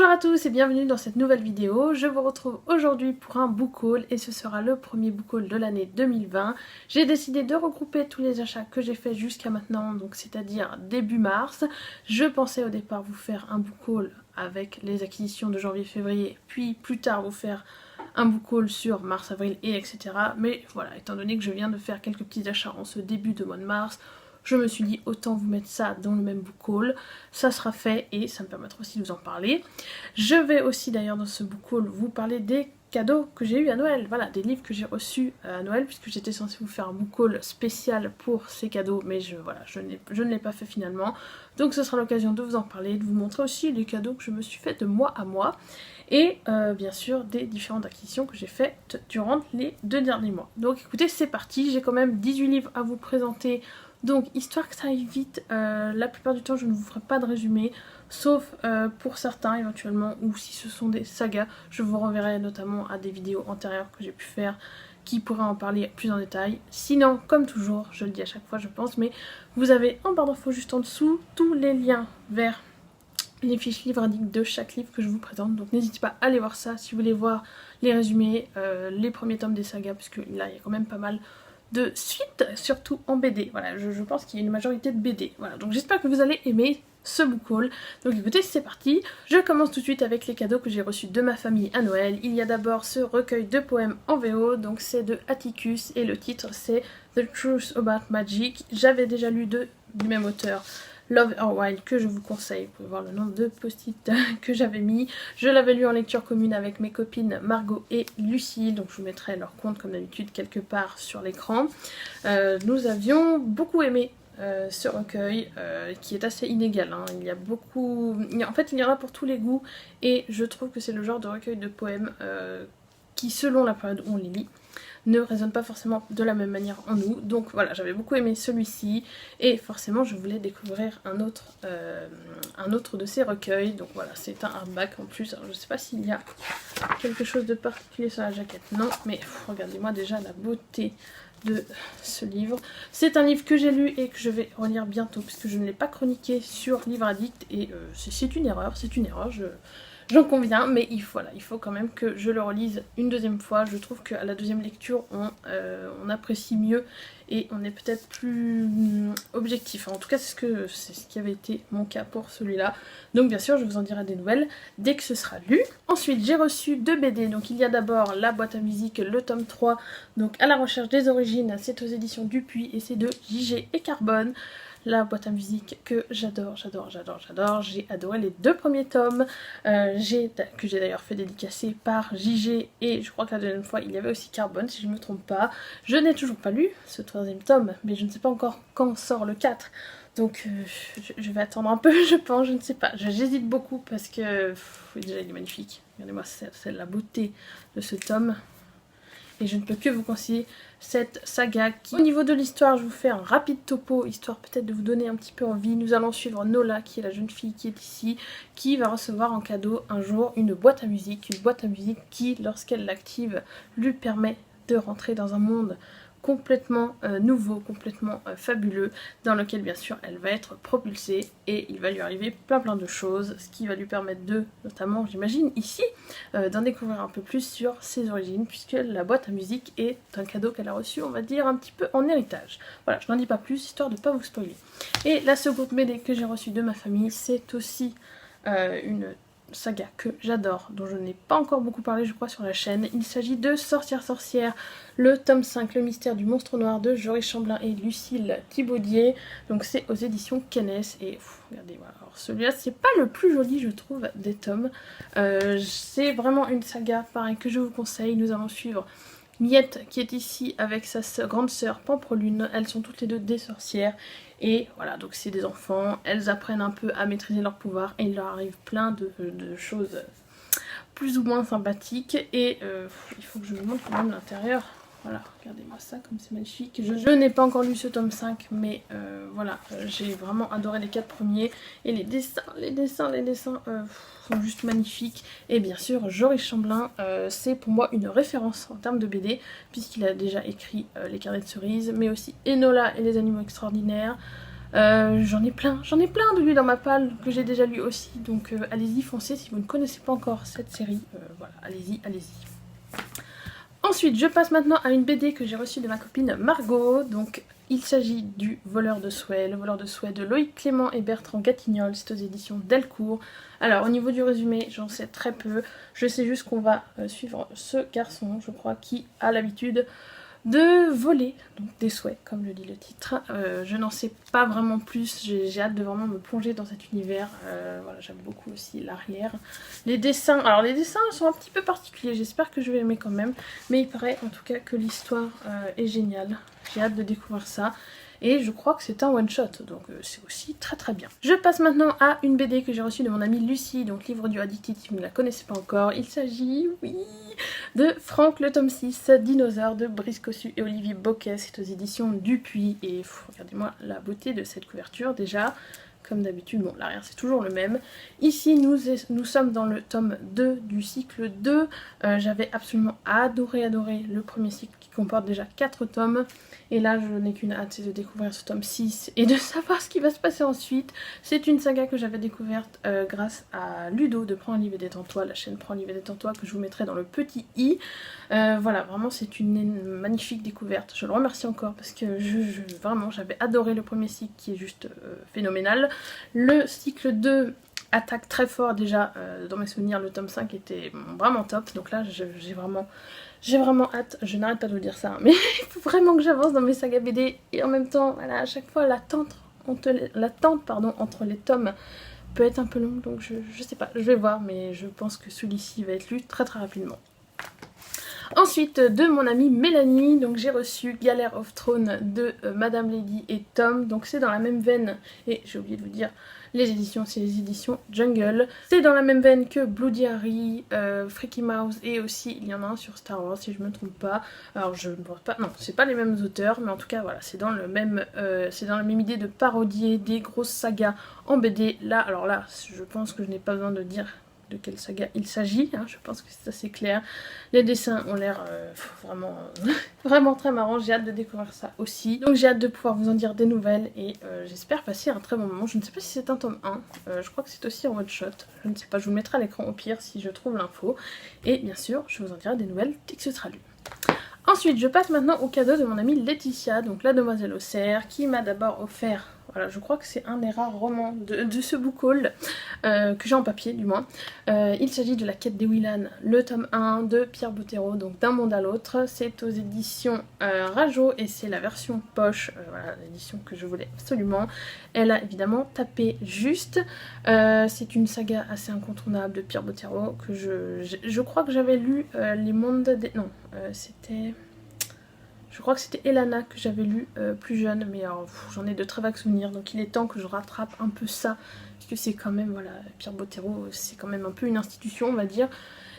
Bonjour à tous et bienvenue dans cette nouvelle vidéo. Je vous retrouve aujourd'hui pour un book haul et ce sera le premier book haul de l'année 2020. J'ai décidé de regrouper tous les achats que j'ai fait jusqu'à maintenant, donc c'est-à-dire début mars. Je pensais au départ vous faire un book haul avec les acquisitions de janvier-février, puis plus tard vous faire un book haul sur mars, avril et etc. Mais voilà, étant donné que je viens de faire quelques petits achats en ce début de mois de mars, je me suis dit autant vous mettre ça dans le même book haul, ça sera fait et ça me permettra aussi de vous en parler. Je vais aussi d'ailleurs dans ce book haul vous parler des cadeaux que j'ai eu à Noël, voilà, des livres que j'ai reçus à Noël, puisque j'étais censée vous faire un book haul spécial pour ces cadeaux, mais je ne l'ai pas fait finalement. Donc ce sera l'occasion de vous en parler, de vous montrer aussi les cadeaux que je me suis fait de mois à mois, et bien sûr des différentes acquisitions que j'ai faites durant les 2 derniers mois. Donc écoutez, c'est parti, j'ai quand même 18 livres à vous présenter. Donc, histoire que ça aille vite, la plupart du temps je ne vous ferai pas de résumé, sauf pour certains éventuellement, ou si ce sont des sagas, je vous renverrai notamment à des vidéos antérieures que j'ai pu faire qui pourraient en parler plus en détail. Sinon, comme toujours, je le dis à chaque fois je pense, mais vous avez en barre d'infos juste en dessous tous les liens vers les fiches livres indiquent de chaque livre que je vous présente, donc n'hésitez pas à aller voir ça si vous voulez voir les résumés, les premiers tomes des sagas, parce que là il y a quand même pas mal de suite, surtout en BD. Voilà, je pense qu'il y a une majorité de BD. Voilà, donc j'espère que vous allez aimer ce book haul. Donc écoutez, c'est parti. Je commence tout de suite avec les cadeaux que j'ai reçus de ma famille à Noël. Il y a d'abord ce recueil de poèmes en VO, donc c'est de Atticus et le titre c'est The Truth About Magic. J'avais déjà lu du même auteur, Love or Wild, que je vous conseille. Vous pouvez voir le nombre de post-it que j'avais mis. Je l'avais lu en lecture commune avec mes copines Margot et Lucie, donc je vous mettrai leur compte comme d'habitude quelque part sur l'écran. Nous avions beaucoup aimé ce recueil qui est assez inégal, hein. Il y a beaucoup... En fait il y en a pour tous les goûts et je trouve que c'est le genre de recueil de poèmes qui, selon la période où on les lit, ne résonne pas forcément de la même manière en nous. Donc voilà, j'avais beaucoup aimé celui-ci et forcément je voulais découvrir un autre de ces recueils. Donc voilà, c'est un hardback en plus. Alors je sais pas s'il y a quelque chose de particulier sur la jaquette, non, mais regardez-moi déjà la beauté de ce livre. C'est un livre que j'ai lu et que je vais relire bientôt puisque je ne l'ai pas chroniqué sur Livre Addict et c'est une erreur, j'en conviens, mais il faut quand même que je le relise une deuxième fois. Je trouve qu'à la deuxième lecture, on apprécie mieux et on est peut-être plus objectif. En tout cas, c'est ce qui avait été mon cas pour celui-là. Donc bien sûr, je vous en dirai des nouvelles dès que ce sera lu. Ensuite, j'ai reçu 2 BD. Donc il y a d'abord La boîte à musique, le tome 3, donc À la recherche des origines. C'est aux éditions Dupuis et c'est de JG et Carbone. La boîte à musique que j'adore. J'ai adoré les 2 premiers tomes que j'ai d'ailleurs fait dédicacer par JG et je crois que la deuxième fois il y avait aussi Carbone si je ne me trompe pas. Je n'ai toujours pas lu ce 3e tome mais je ne sais pas encore quand sort le 4. Donc je vais attendre un peu je pense, je ne sais pas. J'hésite beaucoup parce que déjà il est magnifique. Regardez-moi, c'est la beauté de ce tome. Et je ne peux que vous conseiller cette saga qui... Au niveau de l'histoire, je vous fais un rapide topo, histoire peut-être de vous donner un petit peu envie. Nous allons suivre Nola, qui est la jeune fille qui est ici, qui va recevoir en cadeau un jour une boîte à musique. Une boîte à musique qui, lorsqu'elle l'active, lui permet de rentrer dans un monde complètement nouveau, complètement fabuleux, dans lequel bien sûr elle va être propulsée et il va lui arriver plein de choses, ce qui va lui permettre de, notamment j'imagine ici, d'en découvrir un peu plus sur ses origines, puisque la boîte à musique est un cadeau qu'elle a reçu, on va dire, un petit peu en héritage. Voilà, je n'en dis pas plus, histoire de ne pas vous spoiler. Et la seconde BD que j'ai reçue de ma famille, c'est aussi une saga que j'adore, dont je n'ai pas encore beaucoup parlé je crois sur la chaîne. Il s'agit de Sorcière, le tome 5, le mystère du monstre noir de Joris Chamblin et Lucille Thibaudier. Donc c'est aux éditions Kennes et regardez, voilà. Alors celui-là c'est pas le plus joli je trouve des tomes. C'est vraiment une saga pareil que je vous conseille. Nous allons suivre Miette qui est ici avec sa grande sœur Pampelune. Elles sont toutes les deux des sorcières. Et voilà, donc c'est des enfants, elles apprennent un peu à maîtriser leur pouvoir et il leur arrive plein de choses plus ou moins sympathiques. Et il faut que je vous montre quand même l'intérieur. Voilà, regardez-moi ça comme c'est magnifique. Je n'ai pas encore lu ce tome 5, mais voilà, j'ai vraiment adoré les 4 premiers. Et les dessins sont juste magnifiques. Et bien sûr, Joris Chamblin, c'est pour moi une référence en termes de BD, puisqu'il a déjà écrit Les Carnets de Cerises, mais aussi Enola et les Animaux Extraordinaires. J'en ai plein de lui dans ma palle que j'ai déjà lu aussi, donc allez-y, foncez si vous ne connaissez pas encore cette série, voilà, allez-y, allez-y. Ensuite, je passe maintenant à une BD que j'ai reçue de ma copine Margot, donc il s'agit du Voleur de Souhait, le Voleur de Souhait de Loïc Clément et Bertrand Gatignol, c'est aux éditions Delcourt. Alors au niveau du résumé, j'en sais très peu, je sais juste qu'on va suivre ce garçon, je crois, qui a l'habitude de voler, donc des souhaits, comme le dit le titre. Je n'en sais pas vraiment plus, j'ai hâte de vraiment me plonger dans cet univers. Voilà, j'aime beaucoup aussi l'arrière. Les dessins, alors les dessins sont un petit peu particuliers, j'espère que je vais aimer quand même, mais il paraît en tout cas que l'histoire est géniale. J'ai hâte de découvrir ça. Et je crois que c'est un one shot, donc c'est aussi très très bien. Je passe maintenant à une BD que j'ai reçue de mon amie Lucie, donc Livre du Addicted si vous ne la connaissez pas encore. Il s'agit, oui, de Franck le tome 6, Dinosaure de Brice Cossu et Olivier Bocquet, c'est aux éditions Dupuis. Et regardez-moi la beauté de cette couverture déjà. Comme d'habitude, bon, l'arrière c'est toujours le même. Ici, nous sommes dans le tome 2 du cycle 2. J'avais absolument adoré le premier cycle qui comporte déjà 4 tomes. Et là, je n'ai qu'une hâte, c'est de découvrir ce tome 6 et de savoir ce qui va se passer ensuite. C'est une saga que j'avais découverte grâce à Ludo de Prends un livre et détends-toi, la chaîne Prends un livre et détends-toi que je vous mettrai dans le petit i. Voilà, vraiment c'est une magnifique découverte. Je le remercie encore parce que vraiment j'avais adoré le premier cycle qui est juste phénoménal. Le cycle 2 attaque très fort déjà, dans mes souvenirs le tome 5 était vraiment top, donc là j'ai vraiment hâte, je n'arrête pas de vous dire ça, hein, mais il faut vraiment que j'avance dans mes sagas BD et en même temps, voilà, à chaque fois l'attente entre les tomes peut être un peu longue, donc je sais pas, je vais voir, mais je pense que celui-ci va être lu très très rapidement. Ensuite, de mon amie Mélanie, donc j'ai reçu Galère of Throne de Madame Lady et Tom, donc c'est dans la même veine, et j'ai oublié de vous dire, les éditions, c'est les éditions Jungle. C'est dans la même veine que Bloody Harry, Freaky Mouse, et aussi il y en a un sur Star Wars si je me trompe pas. Alors je ne pense pas, non, c'est pas les mêmes auteurs, mais en tout cas voilà, c'est dans la même idée de parodier des grosses sagas en BD. Là, alors là, je pense que je n'ai pas besoin de dire de quelle saga il s'agit, hein, je pense que c'est assez clair. Les dessins ont l'air vraiment très marrants, j'ai hâte de découvrir ça aussi. Donc j'ai hâte de pouvoir vous en dire des nouvelles et j'espère passer un très bon moment. Je ne sais pas si c'est un tome 1, je crois que c'est aussi en one shot, je ne sais pas, je vous le mettrai à l'écran au pire si je trouve l'info. Et bien sûr, je vous en dirai des nouvelles dès que ce sera lu. Ensuite, je passe maintenant au cadeau de mon amie Laetitia, donc la demoiselle au cerf, qui m'a d'abord offert, voilà, je crois que c'est un des rares romans de ce book haul, que j'ai en papier du moins. Il s'agit de La quête des Willan, le tome 1 de Pierre Bottero, donc d'un monde à l'autre. C'est aux éditions Rajo et c'est la version poche, voilà, l'édition que je voulais absolument. Elle a évidemment tapé juste. C'est une saga assez incontournable de Pierre Bottero que je crois que j'avais lu Les mondes des... Non, c'était... Je crois que c'était Elana que j'avais lu plus jeune, mais j'en ai de très vagues souvenirs, donc il est temps que je rattrape un peu ça, puisque c'est quand même, voilà, Pierre Bottero, c'est quand même un peu une institution, on va dire,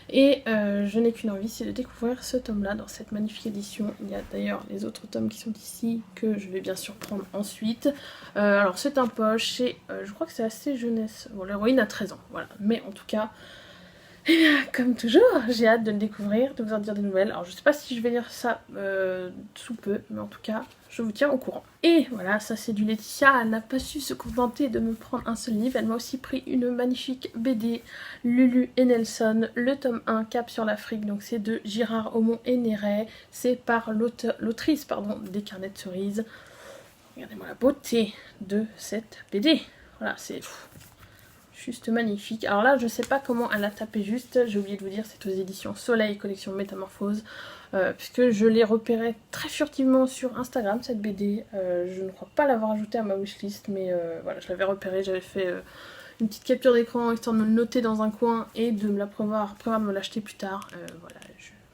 et je n'ai qu'une envie, c'est de découvrir ce tome-là dans cette magnifique édition. Il y a d'ailleurs les autres tomes qui sont ici, que je vais bien sûr prendre ensuite. Alors c'est un poche, je crois que c'est assez jeunesse, bon l'héroïne a 13 ans, voilà, mais en tout cas... Et bien, comme toujours, j'ai hâte de le découvrir, de vous en dire des nouvelles. Alors je sais pas si je vais lire ça sous peu, mais en tout cas, je vous tiens au courant. Et voilà, ça c'est du Laetitia, elle n'a pas su se contenter de me prendre un seul livre, elle m'a aussi pris une magnifique BD, Lulu et Nelson, le tome 1, Cap sur l'Afrique, donc c'est de Girard Aumont et Néret, c'est par l'autrice des Carnets de Cerises. Regardez-moi la beauté de cette BD, voilà, c'est... juste magnifique. Alors là, je sais pas comment elle a tapé juste, j'ai oublié de vous dire, c'est aux éditions Soleil, collection Métamorphose, puisque je l'ai repérée très furtivement sur Instagram, cette BD. Je ne crois pas l'avoir ajoutée à ma wishlist, mais voilà, je l'avais repérée, j'avais fait une petite capture d'écran, histoire de me le noter dans un coin et de me la prévoir de me l'acheter plus tard. Voilà,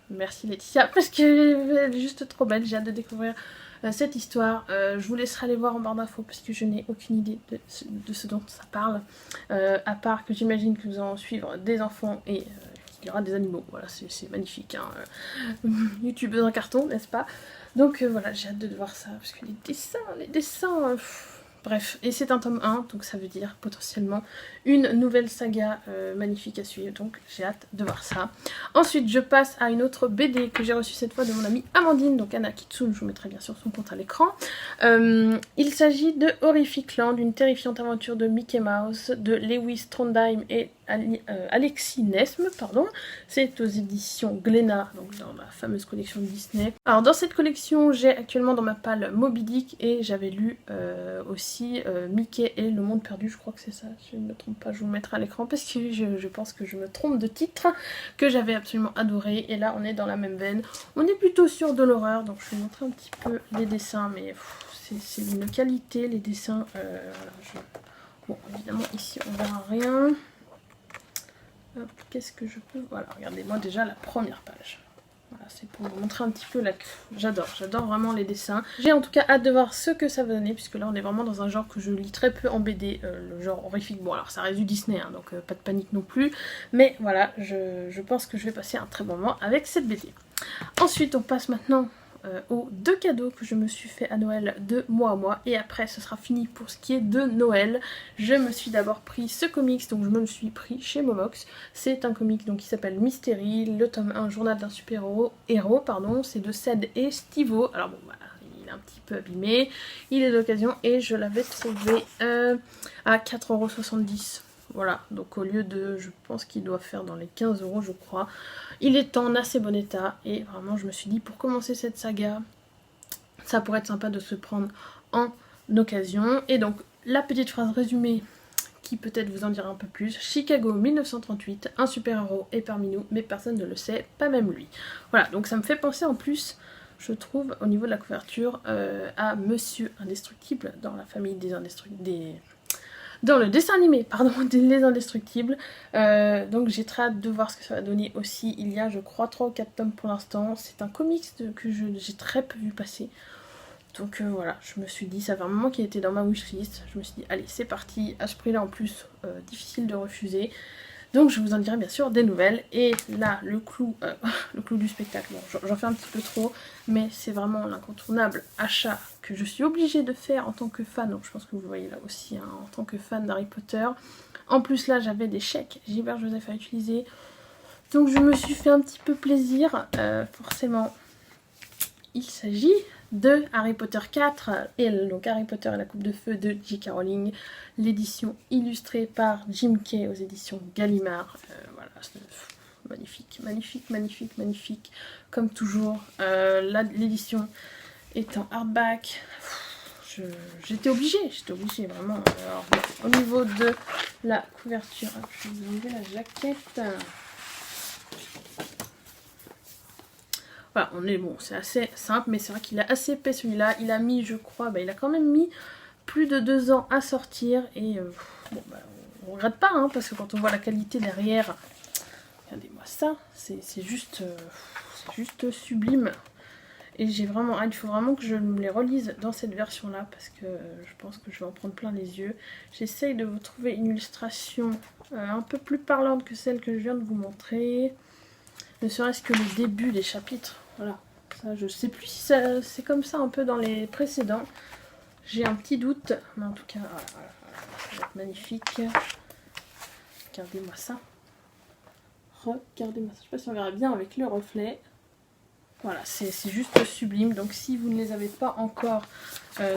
merci Laetitia, parce qu'elle est juste trop belle, j'ai hâte de découvrir cette histoire. Je vous laisserai aller voir en barre d'infos parce que je n'ai aucune idée de ce dont ça parle, à part que j'imagine que nous allons suivre des enfants et qu'il y aura des animaux. Voilà, c'est magnifique, hein. YouTubeuse en carton, n'est-ce pas? Donc voilà, j'ai hâte de voir ça parce que les dessins Bref, et c'est un tome 1, donc ça veut dire potentiellement une nouvelle saga magnifique à suivre, donc j'ai hâte de voir ça. Ensuite, je passe à une autre BD que j'ai reçue cette fois de mon amie Amandine, donc Anna Kitsune, je vous mettrai bien sûr son compte à l'écran. Il s'agit de Horrific Land, une terrifiante aventure de Mickey Mouse, de Lewis Trondheim et Alexis Nesme, pardon. C'est aux éditions Glénat, donc dans la fameuse collection Disney. Alors dans cette collection, j'ai actuellement dans ma palle Moby Dick et j'avais lu aussi Mickey et le monde perdu, je crois que c'est ça, je ne me trompe pas, je vous le mettrai à l'écran parce que je pense que je me trompe de titre, que j'avais absolument adoré. Et là on est dans la même veine, on est plutôt sur de l'horreur, donc je vais vous montrer un petit peu les dessins, mais c'est une qualité les dessins. Bon évidemment ici on verra rien. Qu'est-ce que je peux... Voilà, regardez-moi déjà la première page. Voilà, c'est pour vous montrer un petit peu la... J'adore vraiment les dessins. J'ai en tout cas hâte de voir ce que ça va donner, puisque là on est vraiment dans un genre que je lis très peu en BD, le genre horrifique. Bon alors ça reste du Disney, hein, donc pas de panique non plus. Mais voilà, je pense que je vais passer un très bon moment avec cette BD. Ensuite on passe maintenant aux 2 cadeaux que je me suis fait à Noël de mois à mois, et après ce sera fini pour ce qui est de Noël. Je me suis d'abord pris ce comics, donc je me le suis pris chez Momox. C'est un comic donc qui s'appelle Mystery, le tome 1, journal d'un super-héros, c'est de Ced et Stivo. Alors bon voilà, il est un petit peu abîmé, il est d'occasion et je l'avais trouvé à 4,70 €. Voilà, donc au lieu de, je pense qu'il doit faire dans les 15 € je crois. Il est en assez bon état et vraiment je me suis dit pour commencer cette saga, ça pourrait être sympa de se prendre en occasion. Et donc la petite phrase résumée qui peut-être vous en dira un peu plus. Chicago 1938, un super-héros est parmi nous, mais personne ne le sait, pas même lui. Voilà, donc ça me fait penser en plus, je trouve, au niveau de la couverture, à Monsieur Indestructible dans la famille des Indestructibles. Dans le dessin animé, pardon, Les Indestructibles. Donc j'ai très hâte de voir ce que ça va donner aussi. Il y a, je crois, 3 ou 4 tomes pour l'instant. C'est un comics que j'ai très peu vu passer. Donc voilà, je me suis dit, ça fait un moment qu'il était dans ma wishlist. Je me suis dit, allez, c'est parti. À ce prix-là, en plus, difficile de refuser. Donc je vous en dirai bien sûr des nouvelles. Et là, le clou du spectacle, bon, j'en fais un petit peu trop, mais c'est vraiment l'incontournable achat que je suis obligée de faire en tant que fan. Donc je pense que vous le voyez là aussi, hein, en tant que fan d'Harry Potter. En plus là, j'avais des chèques Gilbert Joseph à utiliser. Donc je me suis fait un petit peu plaisir. Forcément, il s'agit de Harry Potter 4, et donc Harry Potter et la Coupe de Feu de J.K. Rowling, l'édition illustrée par Jim Kay aux éditions Gallimard. Voilà, magnifique, magnifique, magnifique, magnifique, comme toujours. L'édition est en hardback. J'étais obligée vraiment. Alors, au niveau de la couverture, je vais vous enlever la jaquette. Voilà, on est bon, c'est assez simple, mais c'est vrai qu'il est assez épais celui-là. Il a mis, je crois, il a quand même mis plus de 2 ans à sortir. Et bon, on regrette pas, hein, parce que quand on voit la qualité derrière, regardez-moi ça, c'est juste sublime. Et j'ai vraiment hâte, il faut vraiment que je me les relise dans cette version-là, parce que je pense que je vais en prendre plein les yeux. J'essaye de vous trouver une illustration un peu plus parlante que celle que je viens de vous montrer. Ne serait-ce que le début des chapitres. Voilà, ça, je sais plus si c'est comme ça un peu dans les précédents. J'ai un petit doute, mais en tout cas, voilà, ça va être magnifique. Regardez-moi ça. Regardez-moi ça. Je sais pas si on verra bien avec le reflet. Voilà, c'est juste sublime. Donc si vous ne les avez pas encore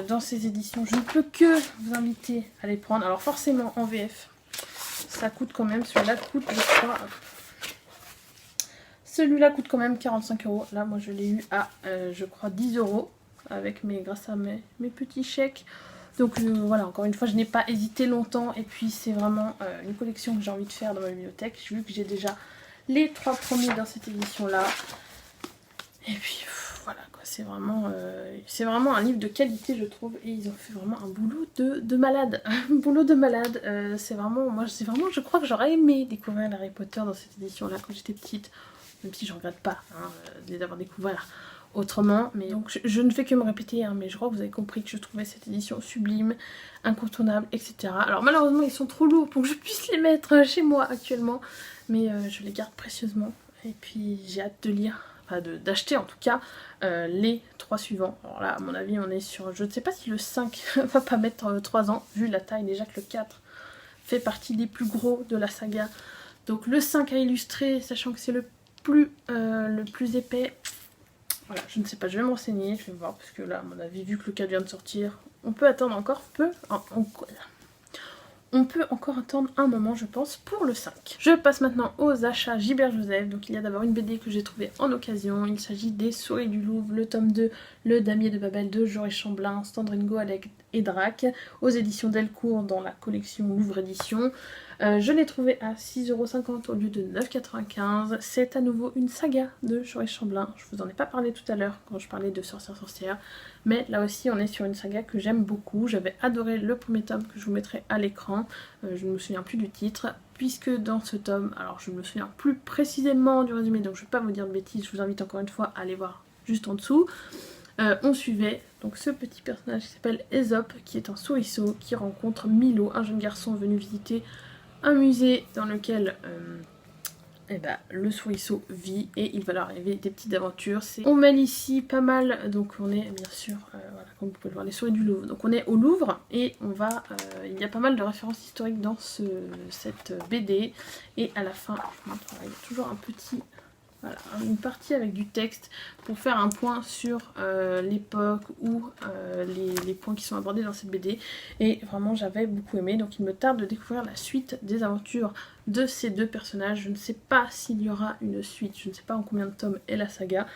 dans ces éditions, je ne peux que vous inviter à les prendre. Alors forcément en VF, ça coûte quand même. Celui-là coûte, je crois... Celui-là coûte quand même 45 €. Là, moi, je l'ai eu à, je crois, 10 € grâce à mes petits chèques. Donc voilà, encore une fois, je n'ai pas hésité longtemps. Et puis, c'est vraiment une collection que j'ai envie de faire dans ma bibliothèque. Vu que j'ai déjà les 3 premiers dans cette édition-là. Et puis, voilà, quoi. C'est vraiment un livre de qualité, je trouve. Et ils ont fait vraiment un boulot de malade. Un boulot de malade. C'est vraiment, je crois que j'aurais aimé découvrir Harry Potter dans cette édition-là quand j'étais petite. Même si je regrette pas de les avoir découverts autrement. Mais donc je ne fais que me répéter, hein, mais je crois que vous avez compris que je trouvais cette édition sublime, incontournable, etc. Alors malheureusement ils sont trop lourds pour que je puisse les mettre chez moi actuellement. Mais je les garde précieusement. Et puis j'ai hâte de lire pas d'acheter en tout cas les 3 suivants. Alors là à mon avis on est sur, je ne sais pas si le 5 va pas mettre 3 ans, vu la taille, déjà que le 4 fait partie des plus gros de la saga. Donc le 5 à illustrer, sachant que c'est le plus épais. Voilà, je ne sais pas, je vais me renseigner, je vais voir, parce que là, à mon avis, vu que le 4 vient de sortir, on peut attendre encore on peut encore attendre un moment, je pense, pour le 5. Je passe maintenant aux achats Gilbert Joseph. Donc il y a d'abord une BD que j'ai trouvée en occasion. Il s'agit des Souris du Louvre, le tome 2, le Damier de Babel de Joris Chamblin, Sandrine Goalec et Drac, aux éditions Delcourt dans la collection Louvre Édition. Je l'ai trouvé à 6,50 € au lieu de 9,95 €. C'est à nouveau une saga de Joris Chamblin. Je vous en ai pas parlé tout à l'heure quand je parlais de Sorcière. Mais là aussi on est sur une saga que j'aime beaucoup. J'avais adoré le premier tome que je vous mettrai à l'écran. Je ne me souviens plus du titre. Puisque dans ce tome, alors je ne me souviens plus précisément du résumé, donc je ne vais pas vous dire de bêtises. Je vous invite encore une fois à aller voir juste en dessous. On suivait donc ce petit personnage qui s'appelle Aesop, qui est un souriceau qui rencontre Milo, un jeune garçon venu visiter un musée dans lequel le souriceau vit, et il va leur arriver des petites aventures. On mêle ici pas mal, donc on est bien sûr, voilà, comme vous pouvez le voir, les souris du Louvre. Donc on est au Louvre et on va, il y a pas mal de références historiques dans cette BD, et à la fin, je vous montre, il y a toujours un petit... Voilà, une partie avec du texte pour faire un point sur l'époque ou les points qui sont abordés dans cette BD. Et vraiment j'avais beaucoup aimé, donc il me tarde de découvrir la suite des aventures de ces deux personnages. Je ne sais pas s'il y aura une suite, je ne sais pas en combien de tomes est la saga,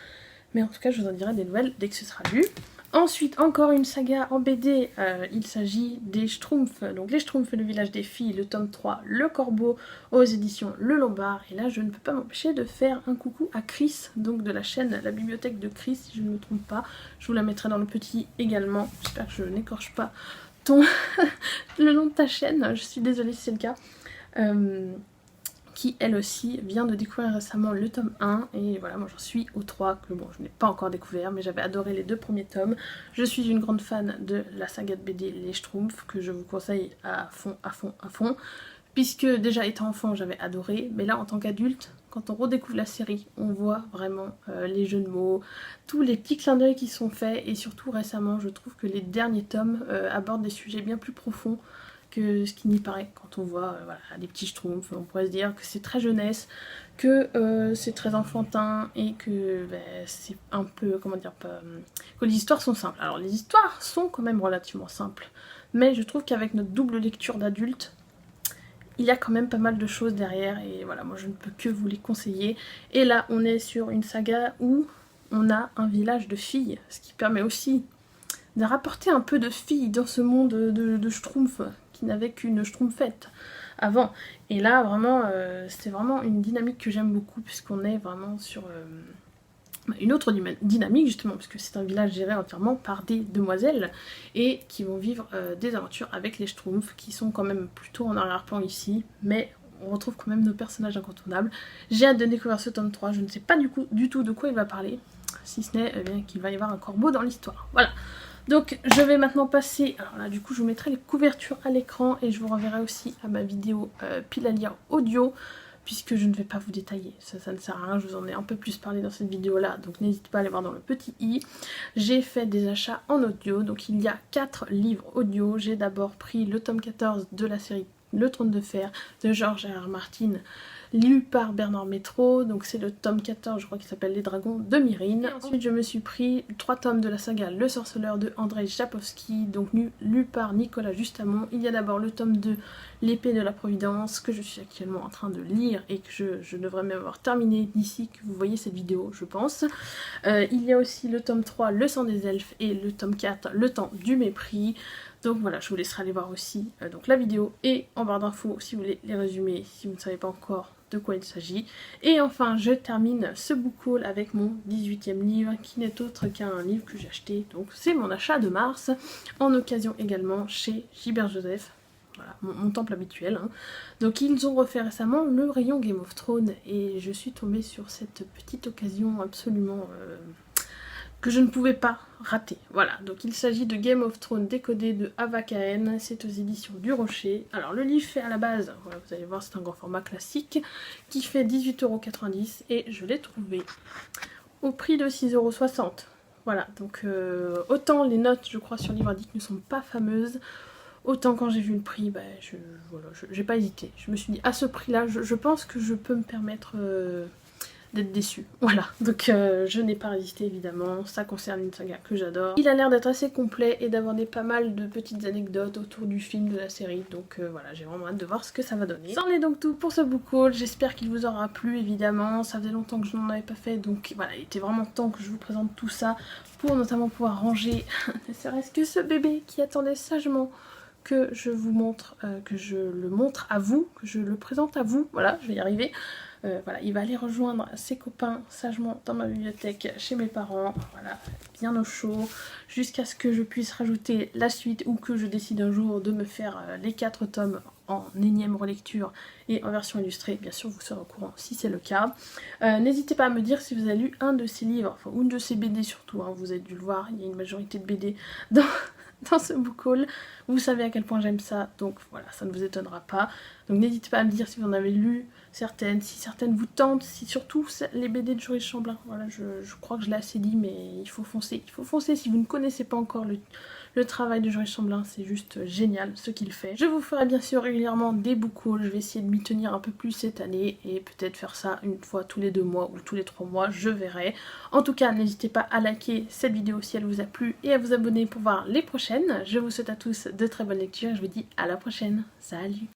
mais en tout cas je vous en dirai des nouvelles dès que ce sera lu. Ensuite, encore une saga en BD, il s'agit des Schtroumpfs. Donc les Schtroumpfs et le village des filles, le tome 3, Le Corbeau, aux éditions Le Lombard. Et là, je ne peux pas m'empêcher de faire un coucou à Chris, donc de la chaîne La Bibliothèque de Chris, si je ne me trompe pas. Je vous la mettrai dans le petit également. J'espère que je n'écorche pas le nom de ta chaîne, je suis désolée si c'est le cas. Qui elle aussi vient de découvrir récemment le tome 1, et voilà, moi j'en suis au 3 que bon je n'ai pas encore découvert, mais j'avais adoré les 2 premiers tomes. Je suis une grande fan de la saga de BD Les Schtroumpfs, que je vous conseille à fond, puisque déjà étant enfant j'avais adoré, mais là en tant qu'adulte, quand on redécouvre la série, on voit vraiment les jeux de mots, tous les petits clins d'œil qui sont faits, et surtout récemment je trouve que les derniers tomes abordent des sujets bien plus profonds que ce qui n'y paraît quand on voit voilà, des petits Schtroumpfs. On pourrait se dire que c'est très jeunesse, que c'est très enfantin, et que c'est un peu, comment dire, que les histoires sont simples. Alors les histoires sont quand même relativement simples, mais je trouve qu'avec notre double lecture d'adulte, il y a quand même pas mal de choses derrière, et voilà, moi je ne peux que vous les conseiller. Et là on est sur une saga où on a un village de filles, ce qui permet aussi de rapporter un peu de filles dans ce monde de Schtroumpfs, qui n'avait qu'une Schtroumpfette avant. Et là, vraiment, c'était vraiment une dynamique que j'aime beaucoup, puisqu'on est vraiment sur une autre dynamique, justement, puisque c'est un village géré entièrement par des demoiselles, et qui vont vivre des aventures avec les Schtroumpfs, qui sont quand même plutôt en arrière-plan ici, mais on retrouve quand même nos personnages incontournables. J'ai hâte de découvrir ce tome 3, je ne sais pas du tout de quoi il va parler, si ce n'est qu'il va y avoir un corbeau dans l'histoire. Voilà. Donc je vais maintenant passer, alors là du coup je vous mettrai les couvertures à l'écran, et je vous renverrai aussi à ma vidéo pile à lire audio, puisque je ne vais pas vous détailler, ça ne sert à rien, je vous en ai un peu plus parlé dans cette vidéo là, donc n'hésitez pas à aller voir dans le petit i. J'ai fait des achats en audio, donc il y a 4 livres audio. J'ai d'abord pris le tome 14 de la série Le Trône de Fer de George R.R. Martin, lu par Bernard Métro, donc c'est le tome 14, je crois qu'il s'appelle Les Dragons de Myrine. Ensuite je me suis pris 3 tomes de la saga Le Sorceleur de Andrzej Sapkowski, donc lu par Nicolas Justamont. Il y a d'abord le tome 2, L'Épée de la Providence, que je suis actuellement en train de lire, et que je devrais même avoir terminé d'ici que vous voyez cette vidéo, je pense. Il y a aussi le tome 3, Le Sang des Elfes, et le tome 4, Le Temps du Mépris. Donc voilà, je vous laisserai aller voir aussi donc la vidéo, et en barre d'infos si vous voulez les résumer, si vous ne savez pas encore de quoi il s'agit. Et enfin, je termine ce book haul avec mon 18e livre, qui n'est autre qu'un livre que j'ai acheté, donc c'est mon achat de mars, en occasion également chez Gilbert Joseph. Voilà, mon temple habituel. Hein. Donc ils ont refait récemment le rayon Game of Thrones, et je suis tombée sur cette petite occasion absolument... que je ne pouvais pas rater. Voilà, donc il s'agit de Game of Thrones décodé de Ava Cahen, c'est aux éditions du Rocher. Alors le livre fait à la base, voilà, vous allez voir, c'est un grand format classique, qui fait 18,90 €, et je l'ai trouvé au prix de 6,60 €. Voilà, donc autant les notes, je crois, sur Livre Addict ne sont pas fameuses, autant quand j'ai vu le prix, bah, j'ai pas hésité. Je me suis dit, à ce prix-là, je pense que je peux me permettre d'être déçue. Voilà, donc je n'ai pas résisté évidemment, ça concerne une saga que j'adore. Il a l'air d'être assez complet et d'avoir pas mal de petites anecdotes autour du film, de la série, donc voilà, j'ai vraiment hâte de voir ce que ça va donner. C'en est donc tout pour ce book haul, j'espère qu'il vous aura plu évidemment, ça faisait longtemps que je n'en avais pas fait, donc voilà, il était vraiment temps que je vous présente tout ça, pour notamment pouvoir ranger ne serait-ce que ce bébé qui attendait sagement que je vous montre, que je le montre à vous, que je le présente à vous, voilà, je vais y arriver. Voilà, il va aller rejoindre ses copains sagement dans ma bibliothèque chez mes parents, voilà, bien au chaud, jusqu'à ce que je puisse rajouter la suite ou que je décide un jour de me faire les 4 tomes en énième relecture et en version illustrée. Bien sûr, vous serez au courant si c'est le cas. N'hésitez pas à me dire si vous avez lu un de ces livres, enfin, ou une de ces BD surtout, hein, vous avez dû le voir, il y a une majorité de BD dans ce book haul. Vous savez à quel point j'aime ça, donc voilà, ça ne vous étonnera pas. Donc n'hésitez pas à me dire si vous en avez lu certaines, si certaines vous tentent, si surtout les BD de Joris Chamblin. Voilà, je crois que je l'ai assez dit, mais il faut foncer. Il faut foncer si vous ne connaissez pas encore le travail de Joris Chamblin, c'est juste génial ce qu'il fait. Je vous ferai bien sûr régulièrement des book hauls, je vais essayer de m'y tenir un peu plus cette année et peut-être faire ça une fois tous les 2 mois ou tous les 3 mois, je verrai. En tout cas, n'hésitez pas à liker cette vidéo si elle vous a plu et à vous abonner pour voir les prochaines. Je vous souhaite à tous de très bonnes lectures et je vous dis à la prochaine. Salut!